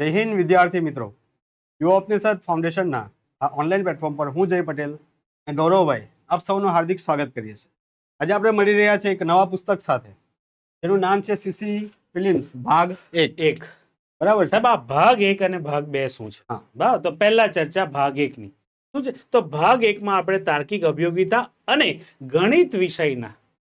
જય હિન્દ વિદ્યાર્થી મિત્રો, યુઓપનિષદ ફાઉન્ડેશનના આ ઓનલાઈન પ્લેટફોર્મ પર હું જય પટેલ અને ગૌરવભાઈ આપ સૌનું હાર્દિક સ્વાગત કરીએ છીએ. આજે આપણે મળી રહ્યા છીએ એક નવા પુસ્તક સાથે, જેનું નામ છે સીસી પ્રિલિમ્સ ભાગ 1. બરાબર છે સાહેબ, આ ભાગ 1 અને ભાગ 2 શું છે? હા. બરાબર, તો પહેલા ચર્ચા ભાગ 1 ની શું છે. તો ભાગ 1 માં આપણે તાર્કિક અભિયોગિતા અને ગણિત વિષયના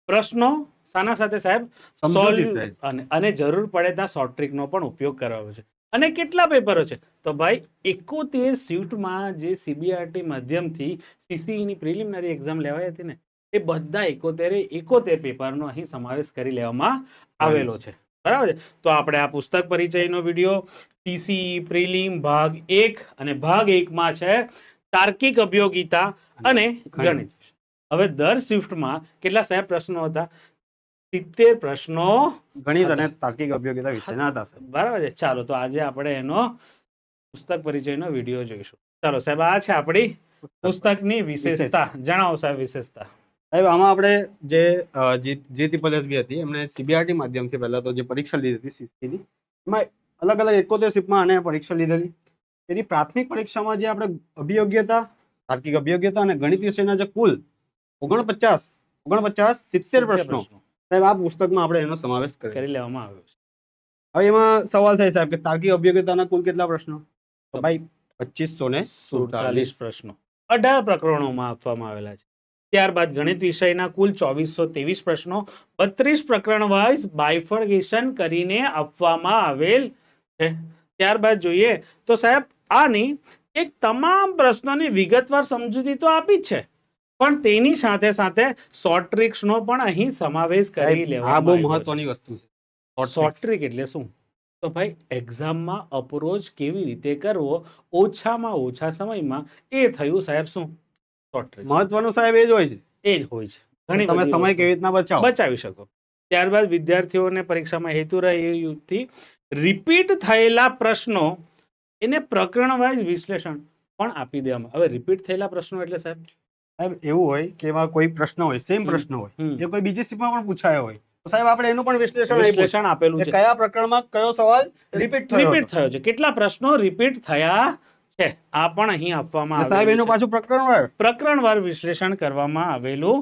પ્રશ્નો સાના સાથે સાહેબ સમજૂતી સોલ્વ સહિત. અને જરૂર પડે ત્યાં શોર્ટ ટ્રિકનો પણ ઉપયોગ કરાવ્યો છે. અને કેટલા પેપરો છે? તો ભાઈ 71 શિફ્ટમાં જે સીબીઆરટી માધ્યમથી સીસીઈ ની પ્રિલિમિનરી એક્ઝામ લેવાઈ હતી ને, એ બધા 71 પેપરનો અહીં સમાવેશ કરી લેવામાં આવેલો છે. બરાબર છે. તો આપણે આ પુસ્તક પરિચયનો વિડીયો સીસી પ્રિલિમ ભાગ 1 અને ભાગ 1 માં છે તાર્કિક અભિયોગિતા અને ગણિત. હવે દર શિફ્ટમાં કેટલા સાહેબ પ્રશ્નો હતા? 70 પ્રશ્નો ગણિત અને તાર્કિક અભિયોગિતા વિષયના હતા સાહેબ. બરાબર છે. ચાલો, તો આજે આપણે એનો પુસ્તક પરિચયનો વિડીયો જોઈશું. ચાલો સાહેબ, આ છે આપણી પુસ્તકની વિશેષતા. જણાવો સાહેબ વિશેષતા. સાહેબ, આમાં આપણે જે GSSB હતી, એમણે સીબીઆરટી માધ્યમથી પહેલા તો જે પરીક્ષા લીધી હતી સીસીની, એમાં અલગ અલગ 71 શિફ્ટમાં આને પરીક્ષા લીધેલી. એની પ્રાથમિક પરીક્ષામાં જે આપણે અભિયોગ્યતા, તાર્કિક અભિયોગ્યતા અને ગણિત વિષયના જે કુલ 70 પ્રશ્નો સાહેબ આ પુસ્તકમાં આપણે એનો સમાવેશ કરી લેવામાં આવ્યો છે. હવે એમાં સવાલ થાય સાહેબ કે તાર્કિક અભિયોગ્યતાના કુલ કેટલા પ્રશ્નો? તો ભાઈ 2547 પ્રશ્નો 18 પ્રકરણોમાં આપવામાં આવેલા છે. ત્યારબાદ ગણિત વિષયના કુલ 2423 પ્રશ્નો 32 પ્રકરણ વાઇઝ બાયફર્ગેશન કરીને આપવામાં આવેલ છે. ત્યારબાદ જોઈએ તો સાહેબ આની એક તમામ પ્રશ્નોની વિગતવાર સમજૂતી તો આપી જ છે, પણ તેની સાથે સાથે શોર્ટ ટ્રિક્સનો પણ અહીં સમાવેશ કરી સાહેબ, આ લેવામાં બહુ આવ્યો છે. મહત્વની વસ્તુ છે. શોર્ટ ટ્રિક એટલે શું? તો ભાઈ એક્ઝામમાં અપ્રોચ કેવી રીતે કરવો ઓછામાં ઓછા સમયમાં, એ થયું સાહેબ શું? Short trick. મહત્વનું સાહેબ એ જ હોય છે. એ જ હોય છે. ઘણી તમે બધી સમય વસ્તુ કેવી રીતના બચાવો. બચાવી શકો. ત્યારબાદ વિદ્યાર્થીઓને પરીક્ષામાં હેતુ રહે એ યુક્તિ રિપીટ થયેલા પ્રશ્નો એને પ્રકરણ વાઇઝ વિશ્લેષણ પણ આપી દેવામાં. હવે રિપીટ થયેલા પ્રશ્નો એટલે સાહેબ એવું હોય કે એમાં કોઈ પ્રશ્ન હોય, સેમ પ્રશ્ન હોય, એ કોઈ બીજી શિફ્ટમાં પણ પૂછાયો હોય, તો સાહેબ આપણે એનું પણ વિશ્લેષણ આપેલું છે. કયા પ્રકરણમાં કયો સવાલ રિપીટ થયો છે, કેટલા પ્રશ્નો રિપીટ થયા છે, આ પણ અહીં આપવામાં સાહેબ આવેલું એનું છે. પાછું પ્રકરણવાર વિશ્લેષણ કરવામાં આવેલું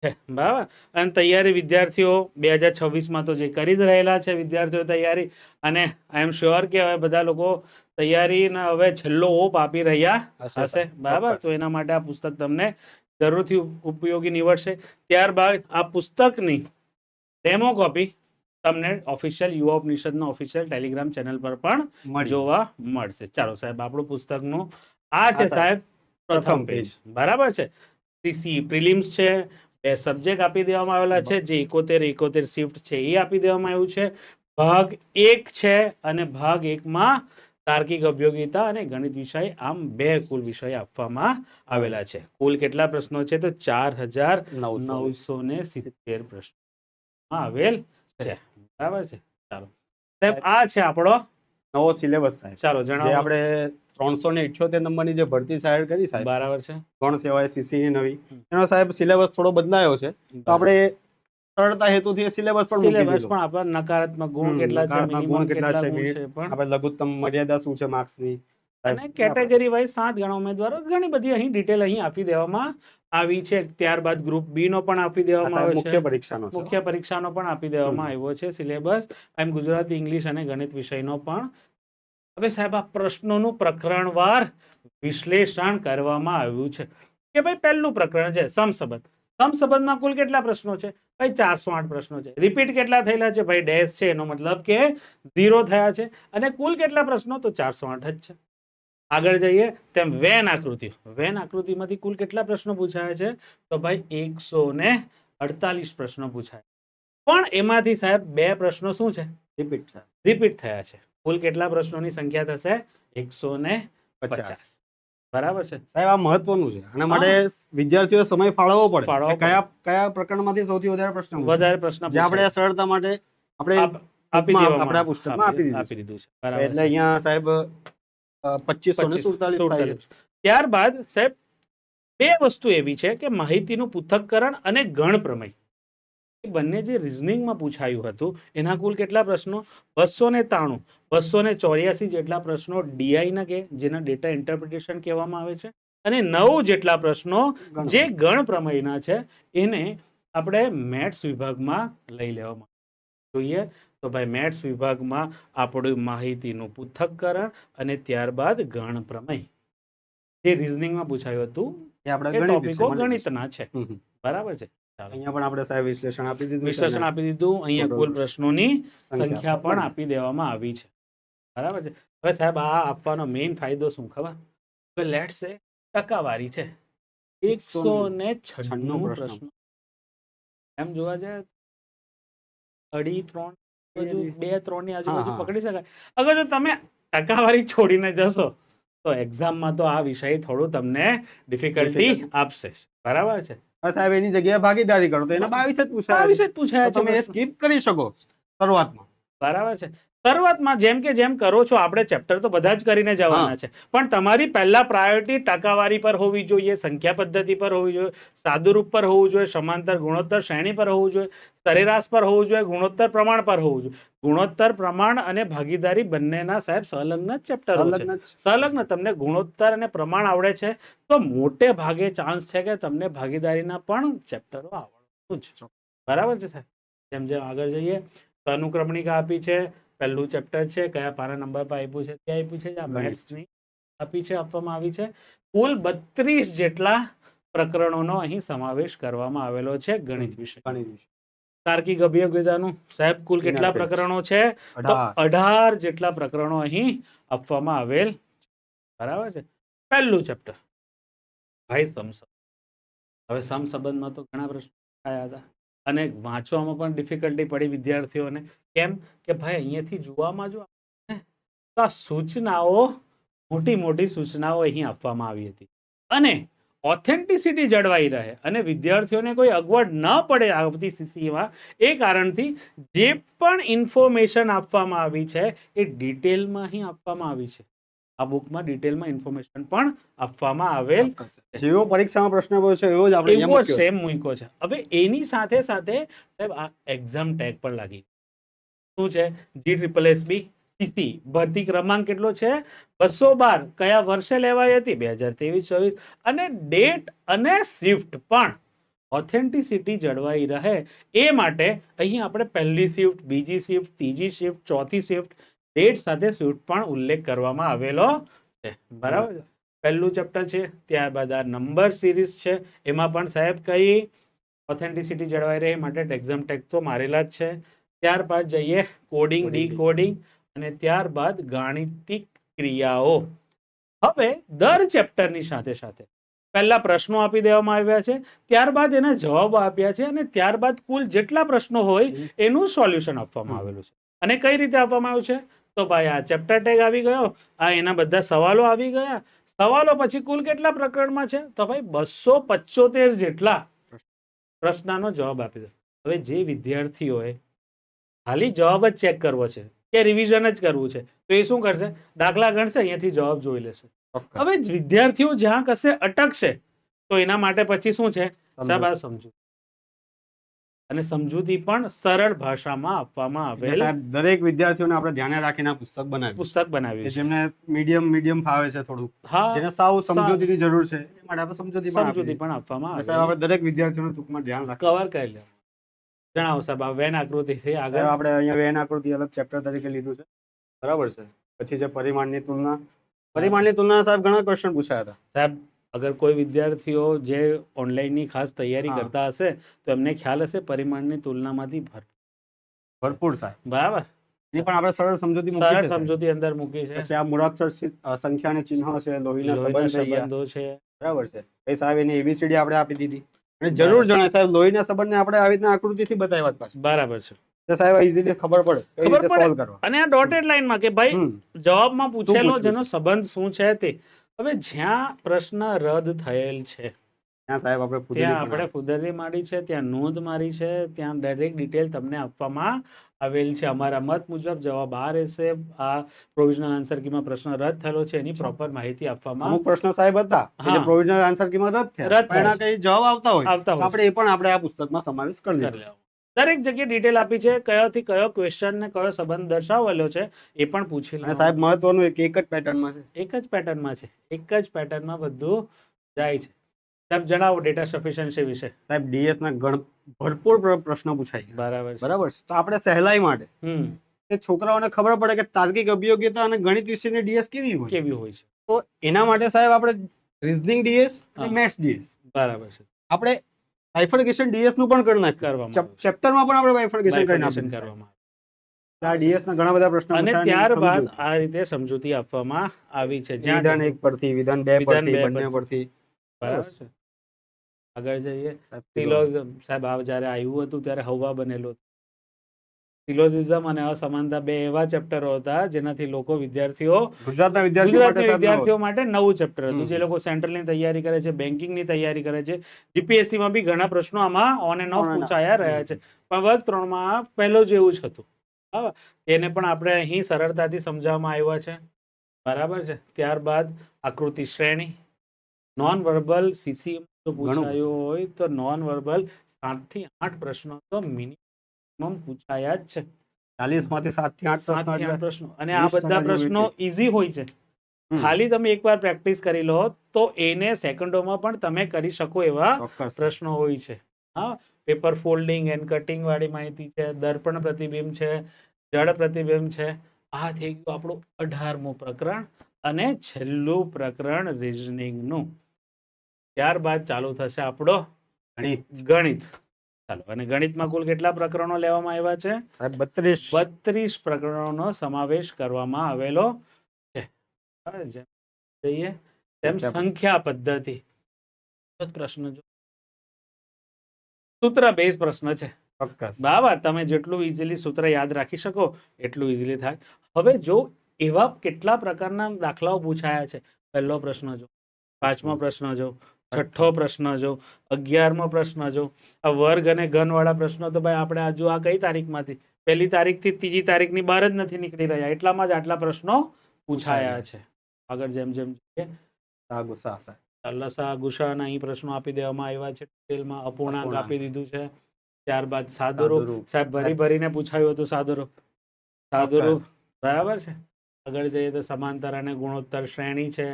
છે. બરાબર. અને તૈયારી વિદ્યાર્થીઓ 2026માં તો જે કરી જ રહેલા છે વિદ્યાર્થીઓ તૈયારી, અને આઈ એમ શ્યોર કે હવે બધા લોકો તૈયારીના હવે છેલ્લો ઓપ આપી રહ્યા હશે. બરાબર. તો એના માટે આ પુસ્તક તમને જરૂરથી ઉપયોગી નીવડશે. ત્યારબાદ આ પુસ્તકની ડેમો કોપી તમને ઓફિશિયલ યુઓપનિષદનો ઓફિશિયલ ટેલિગ્રામ ચેનલ પર પણ જોવા મળશે. ચાલો સાહેબ, આપણું પુસ્તકનું આ છે સાહેબ પ્રથમ પેજ. બરાબર છે. સીસી પ્રિલિમ્સ છે, 2 સબ્જેક્ટ આપી દેવામાં આવેલા છે, જે 71 શિફ્ટ છે એ આપી દેવામાં આવ્યું છે. ભાગ 1 છે અને ભાગ 1 માં તાર્કિક અભિયોગિતા અને ગણિત વિષય, આમ 2 કુલ વિષય આપવામાં આવેલા છે. કુલ કેટલા પ્રશ્નો છે? તો 4970 પ્રશ્નો આવેલ છે. બરાબર છે. ચાલો સાહેબ, આ છે આપણો નવો સિલેબસ સાહેબ. ચાલો જે જણાવો. આપણે 378 નંબરની જે ભરતી જાહેર કરી સાહેબ, બરાબર છે. ગૌણ સેવા સીસી ની નવી, એનો સાહેબ સિલેબસ થોડો બદલાયો છે. તો આપણે સરળતા હેતુથી સિલેબસ પણ મૂકી દીધો. પણ આપણે નકારાત્મક ગુણ કેટલા છે, મિનિમમ કેટલા ગુણ છે, પણ આપણે લઘુત્તમ મર્યાદા શું છે માર્ક્સની, અને કેટેગરી વાઇઝ 7 ગણા ઉમેદવારો, ઘણી બધી અહીં ડિટેલ અહીં આપી દેવામાં આવી છે. ત્યારબાદ ગ્રુપ બી નો પણ આપી દેવામાં આવ્યો છે. મુખ્ય પરીક્ષાનો પણ આપી દેવામાં આવ્યો છે સિલેબસ. એમ ગુજરાતી, ઇંગ્લિશ અને ગણિત વિષયનો પણ. હવે સાહેબ, આ પ્રશ્નોનું પ્રકરણવાર વિશ્લેષણ કરવામાં આવ્યું છે કે ભાઈ પહેલું પ્રકરણ છે સમસંબંધ. સમસંબંધમાં કુલ કેટલા પ્રશ્નો છે? ભાઈ 408 પ્રશ્નો છે. રિપીટ કેટલા થયેલા છે? ભાઈ ડેશ છે, એનો મતલબ કે 0 થયા છે. અને કુલ કેટલા પ્રશ્નો? તો 408 જ છે. આગળ જઈએ તેમ વેન આકૃતિ. વેન આકૃતિમાંથી કુલ કેટલા પ્રશ્નો પૂછાયા છે? તો ભાઈ 148 પ્રશ્નો પૂછાયા. પણ એમાંથી સાહેબ 2 પ્રશ્નો શું છે? રિપીટ થયા છે. કુલ કેટલા પ્રશ્નોની સંખ્યા થશે? 150. બરાબર છે સાહેબ. આ મહત્વનું છે. આના માટે વિદ્યાર્થીઓ સમય ફાળવવો પડે. કયા પ્રકરણમાંથી સૌથી વધારે પ્રશ્ન જે આપણે સરળતા માટે આપણે પુસ્તકમાં આપી દીધું છે. એટલે અહીંયા સાહેબ 2547. ત્યારબાદ સાહેબ 2 વસ્તુ એવી છે કે માહિતીનું પૃથ્થકરણ અને ગણ પ્રમેય. એ બંને જે રિઝનિંગમાં પૂછાયું હતું એના કુલ કેટલા પ્રશ્નો? 293. 284 જેટલા પ્રશ્નો DI ના કે જેના ડેટા ઇન્ટરપ્રિટેશન કહેવામાં આવે છે, અને 9 જેટલા પ્રશ્નો જે ગણ પ્રમેયના છે એને આપણે મેથ્સ વિભાગમાં લઈ લેવામાં જોઈએ. તો ભાઈ મેથ્સ વિભાગમાં આપણું માહિતીનું પૃથ્થકરણ અને ત્યારબાદ ગણ પ્રમેય જે રિઝનિંગમાં પૂછાયું હતું એ આપણે એ ગણિત ટોપિકો વિષયમાં ગણિતના છે. બરાબર છે. ચાલો, અહીંયા પણ આપણે સાહેબ વિશ્લેષણ આપી દીધું છે વિશ્લેષણ અને આપી દીધું. અહીંયા total કુલ પ્રશ્નોની સંખ્યા પણ પણ આપી દેવામાં આવી છે. બરાબર છે. હવે સાહેબ આ આપવાનો મેઇન ફાયદો શું ખબર? હવે લેટ્સ સે ટકાવારી છે 196 પ્રશ્નો. એમ જોવા જાય 2.5 3 2-3 ની આજુબાજુ હા. પકડી શકાય. અગર જો તમે ટકાવારી છોડીને જશો તો એક્ઝામમાં તો આ વિષય થોડું તમને ડિફિકલ્ટી આપશે જ. બરાબર છે. હવે સાહેબ એની જગ્યાએ ભાગીદારી કરો તો એના 22 જ આ પૂછાય વિષય જ પૂછાયા તો છે તમે એ પ્રશ્નો. સ્કીપ કરી શકો શરૂઆતમાં. બરાબર છે. શરૂઆતમાં જેમ કે જેમ કરો છો, આપણે ચેપ્ટર તો બધા જ કરીને જવાના છે, પણ તમારી પહેલા પ્રાયોરિટી ટકાવારી પર હોવી જોઈએ, સંખ્યા પદ્ધતિ પર હોવી જોઈએ, સાદુરૂપ પર હોવું જોઈએ, સમાંતર ગુણોત્તર શ્રેણી પર હોવું જોઈએ, સરેરાશ પર હોવું જોઈએ, ગુણોત્તર પ્રમાણ પર હોવું જોઈએ. ગુણોત્તર પ્રમાણ અને ભાગીદારી બંનેના સાહેબ સંલગ્ન જ ચેપ્ટરો છે. સંલગ્ન જ. સંલગ્ન તમને ગુણોત્તર અને પ્રમાણ આવડે છે તો મોટે ભાગે ચાન્સ છે કે તમને ભાગીદારીના પણ ચેપ્ટરો આવડતું જ. બરાબર છે સાહેબ. જેમ જેમ આગળ જઈએ તો અનુક્રમણિકા આપી છે, પહેલું ચેપ્ટર છે, કયા પારા નંબર પર આપ્યું છે તે આપ્યું છે, આ મેથ્સની આપી છે, આપવામાં આવી છે. કુલ 32 જેટલા પ્રકરણોનો અહીં સમાવેશ કરવામાં આવેલો છે ગણિત વિષય. તાર્કિક અભિયોગ્યતાનું સાહેબ કુલ કેટલા પ્રકરણો છે? તો 18 જેટલા પ્રકરણો અહીં આપવામાં આવેલ. બરાબર છે. પહેલું ચેપ્ટર ભાઈ સમસંબંધ. હવે સમસંબંધમાં તો ઘણા પ્રશ્નો આયા હતા અને વાંચવામાં પણ ડિફિકલ્ટી પડી વિદ્યાર્થીઓને. કેમ કે ભાઈ અહીંયાથી જોવામાં જો આવે ને તો આ સૂચનાઓ મોટી મોટી સૂચનાઓ અહીં આપવામાં આવી હતી અને ઓથેન્ટિસિટી જળવાઈ રહે અને વિદ્યાર્થીઓને કોઈ અગવડ ન પડે આવતી CCમાં, એ કારણથી જે પણ ઇન્ફોર્મેશન આપવામાં આવી છે એ ડિટેલમાં અહીં આપવામાં આવી છે. આ બુકમાં ડિટેલમાં ઇન્ફોર્મેશન પણ આપવામાં આવેલ જેવો પરીક્ષામાં પ્રશ્ન પૂછ્યો એવો જ આપણે એવો સેમ મૂક્યો છે. હવે એની સાથે સાથે સાહેબ આ એક્ઝામ ટેગ પણ લાગી. શું છે? GSSB CC ભરતી ક્રમાંક કેટલો છે? 212. કયા વર્ષે લેવાઈ હતી? 2023-24. અને ડેટ અને શિફ્ટ પણ ઓથેન્ટિસિટી જળવાઈ રહે એ માટે અહીં આપણે પહેલી શિફ્ટ, બીજી શિફ્ટ, ત્રીજી શિફ્ટ, ચોથી શિફ્ટ, ડેટ સાથે શિફ્ટ પણ ઉલ્લેખ કરવામાં આવેલો છે. બરાબર છે. પહેલું ચેપ્ટર છે, ત્યારબાદ આ નંબર સિરીઝ છે, એમાં પણ સાહેબ કઈ ઓથેન્ટિસિટી જળવાઈ રહે માટે એક્ઝામ ટેગ તો મારેલા જ છે. ત્યારબાદ જઈએ કોડિંગ, ડીકોડિંગ અને ત્યારબાદ ગાણિતિક ક્રિયાઓ. હવે દર ચેપ્ટરની સાથે સાથે પહેલા પ્રશ્નો આપી દેવામાં આવ્યા છે, ત્યારબાદ એના જવાબો આપ્યા છે અને ત્યારબાદ કુલ જેટલા પ્રશ્નો હોય એનું સોલ્યુશન આપવામાં આવેલું છે. અને કઈ રીતે આપવામાં આવ્યું છે? તો ભાઈ આ ચેપ્ટર ટેગ આવી ગયો, આ એના બધા સવાલો આવી ગયા. સવાલો પછી કુલ કેટલા પ્રકરણમાં છે? તો ભાઈ 275 જેટલા પ્રશ્નનો જવાબ આપી દો. હવે જે વિદ્યાર્થીઓએ ખાલી જવાબ જ ચેક કરવો છે કે રિવિઝન જ કરવું છે તો એ શું કરશે? દાખલા ગણશે, અહીંયાથી જવાબ જોઈ લેશે. હવે વિદ્યાર્થીઓ જ્યાં કશે અટકશે તો એના માટે પછી શું છે? સાહેબ આ સમજૂતી, અને સમજૂતી પણ સરળ ભાષામાં આપવામાં આવેલ. સાહેબ દરેક વિદ્યાર્થીઓને આપણે ધ્યાને રાખીને આ પુસ્તક બનાવ્યું છે. જેમને મીડિયમ ફાવે છે થોડું, જેને સાવ સમજૂતીની જરૂર છે એ માટે આપણે સમજૂતી પણ આપવામાં આવે. સાહેબ આપણે દરેક વિદ્યાર્થીઓનું ટૂંકમાં ધ્યાન રાખવું. કવર કરી લે. જણાવો સાહેબ, આ વેન આકૃતિ છે આગળ. આપણે અહીંયા વેન આકૃતિ અલગ ચેપ્ટર તરીકે લીધું છે. બરાબર છે. પછી છે પરિમાણની તુલના સાહેબ ઘણા ક્વેશ્ચન પૂછાયા હતા. સાહેબ અગર કોઈ વિદ્યાર્થીઓ જે ઓનલાઈનની ખાસ તૈયારી કરતા હશે તો એમને ખ્યાલ હશે પરિમાણની તુલનામાંથી ભરપૂર સાહેબ. બરાબર. એ પણ આપણે સરળ સમજૂતી અંદર મૂકી છે. પછી આ મૂળાક્ષર સંખ્યા અને ચિહ્નો છે, લોહીના સંબંધો છે. બરાબર છે. એ સાહેબ એની ABCD આપણે આપી દીધી. અને જરૂર જણાય સાહેબ લોહીના સંબંધને આપણે આવી રીતના આકૃતિથી બતાવ્યા પાછું. બરાબર છે. તો સાહેબ ઈઝીલી ખબર પડે કઈ રીતે સોલ્વ કરવા. અને આ ડોટેડ લાઈનમાં કે ભાઈ જવાબમાં પૂછેલો જેનો સંબંધ શું છે તે. હવે જ્યાં પ્રશ્ન રદ થયેલ છે ત્યાં સાહેબ આપણે ફુદરડી મારી છે, ત્યાં નોંધ મારી છે, ત્યાં દરેક ડિટેલ તમને આપવામાં આવેલ છે. અમારા મત મુજબ જવાબ આ રહેશે. આ પ્રોવિઝનલ આન્સર કીમાં પ્રશ્ન રદ થયેલો છે એની પ્રોપર માહિતી આપવામાં. અમુક પ્રશ્ન સાહેબ હતા જે પ્રોવિઝનલ આન્સર કીમાં રદ થયા, એના કઈ જવાબ આવતા હોય આપણે એ પણ આપણે આ પુસ્તકમાં સમાવેશ કરી લેવો. દરેક જગ્યાએ ડિટેલ આપી છે, કયોથી કયો ક્વેશ્ચન ને કયો સંબંધ દર્શાવેલો છે એ પણ પૂછી અને લેવાનું. સાહેબ મહત્વનું એક જ પેટર્નમાં છે. એક જ પેટર્નમાં છે, એક જ પેટર્નમાં બધું જાય છે. સાહેબ જણાવો ડેટા સફિશિયન્સી વિશે. સાહેબ ડીએસ ના ભરપૂર પ્રશ્નો પૂછાય છે. બરાબર છે. બરાબર છે. તો આપણે સહેલાઈ માટે કે છોકરાઓને ખબર પડે કે તાર્કિક અભિયોગ્યતા અને ગણિત વિશેની ડીએસ કેવી હોય છે, તો એના માટે સાહેબ આપણે રીઝનિંગ ડીએસ અને મેથ્સ ડીએસ બરાબર છે, આપણે બાયફર્ગેશન ડીએસ નું પણ કરી નાખ્યું. ચેપ્ટરમાં પણ આપણે બાયફર્ગેશન કરી નાખ્યું કરવામાં આ ડીએસ ના ઘણા બધા પ્રશ્નો અને ત્યારબાદ આ રીતે સમજૂતી આપવામાં આવી છે, વિધાન 1 પરથી વિધાન 2 પરથી બંને પરથી. બરાબર છે. આગળ જઈએ. સાહેબ આ જ્યારે આવ્યું હતું ત્યારે હવા બનેલું. સિલોજિઝમ અને અસમાનતા બે એવા ચેપ્ટરો હતા જેનાથી વિદ્યાર્થીઓ ગુજરાતના વિદ્યાર્થીઓ માટે નવું ચેપ્ટર હતું. જે લોકો સેન્ટ્રલની તૈયારી કરે છે, બેન્કિંગની તૈયારી કરે છે, જીપીએસસી માં બી ઘણા પ્રશ્નો આમાં ઓન એન્ડ ઓફ પૂછાયા રહ્યા છે, પણ વર્ગ 3 માં પહેલો જેવું જ હતું. એને પણ આપણે અહીં સરળતાથી સમજાવવામાં આવ્યા છે. બરાબર છે. ત્યારબાદ આકૃતિ શ્રેણી, નોન વર્બલ સીસીએમ પૂછાયું હોય તો નોન વર્બલ 7 થી 8 પ્રશ્નો તો મિનિમમ પૂછાયા જ છે. 40 માંથી 7 થી 8 પ્રશ્નો, અને આ બધા પ્રશ્નો ઈઝી હોય છે. ખાલી તમે એકવાર પ્રેક્ટિસ કરી લો તો એને સેકન્ડોમાં પણ તમે કરી શકો એવા પ્રશ્નો હોય છે. પેપર ફોલ્ડિંગ એન્ડ કટિંગ વાળી માહિતી છે, દર્પણ પ્રતિબિંબ છે, જળ પ્રતિબિંબ છે. આ થઈ ગયું આપણું 18મું પ્રકરણ અને છેલ્લું પ્રકરણ રીઝનિંગ નું. ત્યારબાદ ચાલુ થશે આપણો ગણિત. ચાલો, અને ગણિતમાં કુલ કેટલા પ્રકરણો લેવામાં આવ્યા છે? સાહેબ 32 પ્રકરણોનો સમાવેશ કરવામાં આવેલો છે. જઈએ તેમ સંખ્યા પદ્ધતિ પ્રશ્ન જો સૂત્ર બેઝ પ્રશ્ન છે. બરાબર, તમે જેટલું ઇઝીલી સૂત્ર યાદ રાખી શકો એટલું ઇઝીલી થાય. હવે જો એવા કેટલા પ્રકારના દાખલાઓ પૂછાયા છે. પહેલો પ્રશ્ન જો, 5મો પ્રશ્ન જો, 6થો પ્રશ્ન જો, 11મો પ્રશ્ન જો. આ વર્ગ અને ઘન વાળા પ્રશ્નો તો ભાઈ આપણે આજુ આ કઈ તારીખમાંથી, 1લી તારીખથી 3જી તારીખની બહાર જ નથી નીકળી રહ્યા, એટલામાં જ આટલા પ્રશ્નો પૂછાયા છે. આગળ જેમ જેમ લસા ગુસાના અહીં પ્રશ્નો આપી દેવામાં આવ્યા છે. ડિટેલમાં અપૂર્ણાંક આપી દીધું છે. ત્યારબાદ સાદુરૂપ, સાહેબ ભરીને પૂછાયું હતું સાદુરૂપ. બરાબર છે. આગળ જઈએ તો સમાંતર અને ગુણોત્તર શ્રેણી છે.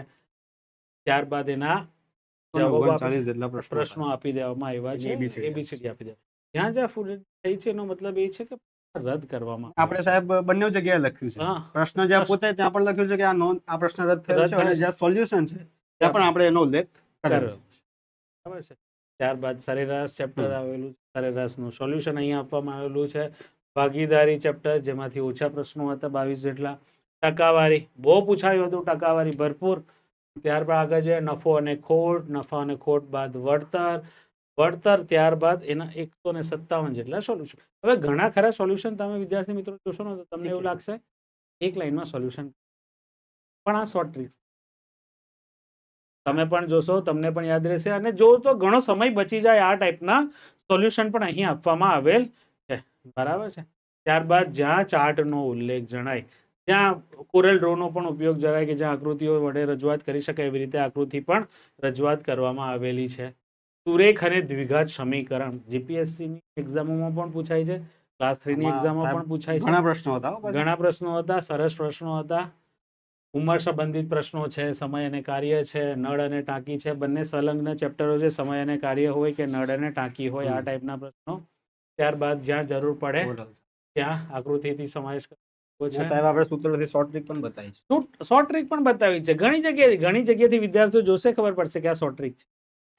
ત્યારબાદ એના પ્રશ્નો આપી દેવામાં આવ્યા છે. એબીસીડી આપી દેવા. જ્યાં જ્યાં ફૂલ થઈ છે એનો મતલબ એ છે કે રદ કરવામાં. આપણે સાહેબ બંને જગ્યાએ લખ્યું છે. પ્રશ્ન જ્યાં પોતે ત્યાં પણ લખ્યું છે કે આ પ્રશ્ન રદ થયો છે, અને જ્યાં સોલ્યુશન છે ત્યાં પણ આપણે એનો ઉલ્લેખ કર્યો છે. બરાબર છે. ત્યારબાદ સરેરાશ ચેપ્ટર આવેલું છે. સરેરાશનું સોલ્યુશન અહીંયા આપવામાં આવેલું છે. ભાગીદારી ચેપ્ટર, જેમાંથી ઓછા પ્રશ્નો હતા 22 જેટલા. ટકાવારી બહુ પૂછાયું હતું, ટકાવારી ભરપૂર. ત્યારબાદ આગળ છે નફો અને ખોટ, નફા અને ખોટ બાદ વળતર, ત્યારબાદ એના 157 જેટલા સોલ્યુશન. હવે ઘણા ખરા સોલ્યુશન તમે વિદ્યાર્થી મિત્રો જોશો ને તો તમને એવું લાગશે એક લાઈનમાં સોલ્યુશન, પણ આ શોર્ટ ટ્રિક્સ તમે પણ જોશો, તમને પણ યાદ રહેશે. અને જો તો ઘણો સમય બચી જાય આ ટાઈપના સોલ્યુશન પણ અહીં આપવામાં આવેલ છે. બરાબર છે. ત્યારબાદ જ્યાં ચાર્ટનો ઉલ્લેખ જણાય, ત્યાં કોરલ ડ્રોનો પણ ઉપયોગ જણાય કે જ્યાં આકૃતિઓ વડે રજૂઆત કરી શકાય એવી રીતે આકૃતિ પણ રજૂઆત કરવામાં આવેલી છે. સુરેખ અને દ્વિઘાત સમીકરણ જીપીએસસીની એક્ઝામોમાં પણ પૂછાય છે, ક્લાસ 3ની એક્ઝામમાં પણ પૂછાય છે. ઘણા પ્રશ્નો હતા, સરસ પ્રશ્નો હતા. ઉંમર સંબંધિત પ્રશ્નો છે, સમય અને કાર્ય છે, નળ અને ટાંકી છે. બંને સંલગ્ન ચેપ્ટરો છે, સમય અને કાર્ય હોય કે નળ અને ટાંકી હોય, આ ટાઈપના પ્રશ્નો. ત્યારબાદ જ્યાં જરૂર પડે ત્યાં આકૃતિથી સમાવેશ સાહેબ આપણે સૂત્રથી શોર્ટ ટ્રિક પણ બતાવી છે. શોર્ટ ટ્રિક પણ બતાવી છે. ઘણી જગ્યાએથી વિદ્યાર્થીઓ જોશે, ખબર પડશે કે આ શોર્ટ ટ્રિક છે.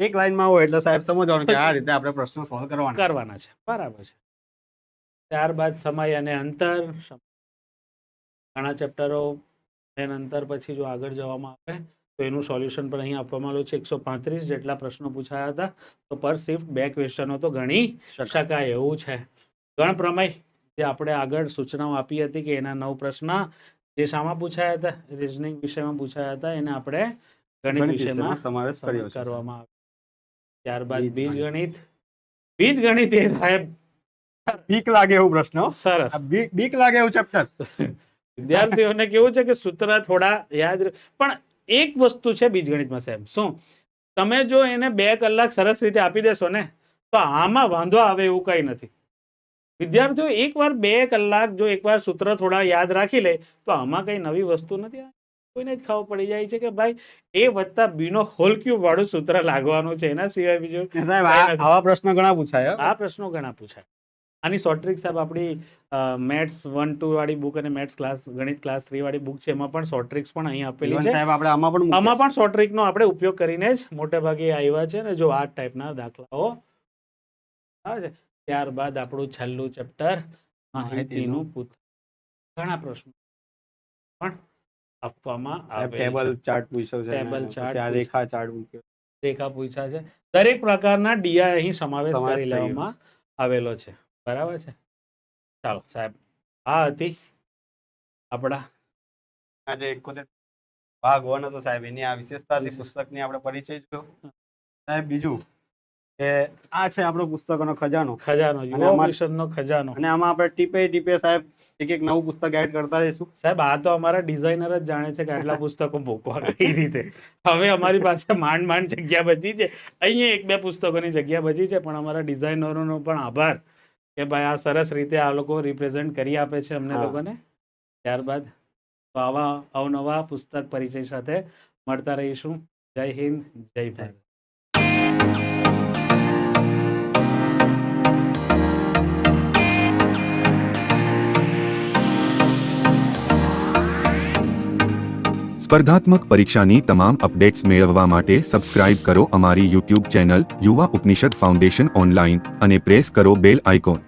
એક લાઈનમાં હોય એટલે સાહેબ સમજવાનું કે આ રીતે આપણે પ્રશ્ન સોલ્વ કરવાના છે. બરાબર છે. ત્યારબાદ સમય અને અંતર, ઘણા ચેપ્ટરો અંતર પછી જો આગળ જવામાં આવે તો એનું સોલ્યુશન પણ અહીં આપવામાં આવ્યું છે. 135 જેટલા પ્રશ્નો પૂછાયા હતા. તો પર શિફ્ટ 2 ક્વેશ્ચનો તો ગણી શકાય એવું છે. ગણ પ્રમેય જે આપણે આગળ સૂચનાઓ આપી હતી કે એના 9 પ્રશ્ન જે શામાં પૂછાયા હતા, રીઝનિંગ વિષયમાં પૂછાયા હતા, એને આપણે ગણિત વિષયમાં સમાવેશ કરવામાં આવે. ત્યારબાદ બીજગણિત એ સાહેબ બીક લાગે એવું પ્રશ્ન, સરસ બીક લાગે એવું ચેપ્ટર. વિદ્યાર્થીઓને કેવું છે કે સૂત્ર થોડા યાદ, પણ એક વસ્તુ છે બીજગણિતમાં સાહેબ, શું તમે જો એને 2 કલાક સરસ રીતે આપી દેશો ને તો આમાં વાંધો આવે એવું કઈ નથી. વિદ્યાર્થીઓ એકવાર 2 કલાક જો એકવાર સૂત્ર થોડા યાદ રાખી લે તો આમાં કઈ નવી વસ્તુ નથી. કોઈને જ ખબર પડી જાય છે કે ભાઈ a વત્તા b નો હોલ ક્યુબ વાળું સૂત્ર લાગવાનું છે, એના સિવાય બીજું સાહેબ આવા પ્રશ્નો ઘણા પૂછાય. આ પ્રશ્નો ઘણા પૂછાય. આની શોર્ટ ટ્રિક સાહેબ આપણી મેથ્સ 1-2 વાળી બુક અને મેથ્સ ક્લાસ ગણિત ક્લાસ 3 વાળી બુક છે, એમાં પણ શોર્ટ ટ્રિક્સ પણ અહીં આપેલી છે. સાહેબ આપણે આમાં પણ શોર્ટ ટ્રિકનો આપણે ઉપયોગ કરીને જ મોટે ભાગે આવ્યા છે ને. જો આ ટાઈપના દાખલાઓ આવે છે. ત્યારબાદ આપણું છેલ્લું ચેપ્ટર માહિતીનું પુસ્તક. ઘણા પ્રશ્નો પણ આપવામાં આવે છે. ટેબલ ચાર્ટ પૂછ્યો છે, ટેબલ ચાર્ટ, રેખા ચાર્ટ મૂક્યો, રેખા પૂછ્યા છે. દરેક પ્રકારના ડીઆઈ અહીં સમાવેશ કરી લેવામાં આવેલો છે. બરાબર છે. ચાલો સાહેબ, આ હતી આપણા આજે 71 ભાગ 1 હતો સાહેબ. એની આ વિશેષતાથી પુસ્તકની આપણે પરિચય જોયો સાહેબ. બીજું કે આ છે આપણો પુસ્તકોનો ખજાનો, યુવા મિશનનો ખજાનો. અને આમાં આપણે ટીપે સાહેબ એક નવું પુસ્તક એડ કરતા રહીશું. સાહેબ આ તો અમારા ડિઝાઇનર જ જાણે છે કે આટલા પુસ્તકો મૂકવા કઈ રીતે. હવે અમારી પાસે માંડ જગ્યા બચી છે. અહીંયા 1-2 પુસ્તકોની જગ્યા બચી છે, પણ અમારા ડિઝાઇનરોનો પણ આભાર કે ભાઈ આ સરસ રીતે આ લોકો રિપ્રેઝેન્ટ કરી આપે છે અમને લોકોને. ત્યારબાદ તો આવા અવનવા પુસ્તક પરિચય સાથે મળતા રહીશું. જય હિન્દ, જય ભારત. સ્પર્ધાત્મક પરીક્ષાની તમામ અપડેટ્સ મેળવવા માટે સબસ્ક્રાઇબ કરો અમારી યુટ્યુબ ચેનલ યુવા ઉપનિષદ ફાઉન્ડેશન ઓનલાઈન અને પ્રેસ કરો બેલ આઇકોન.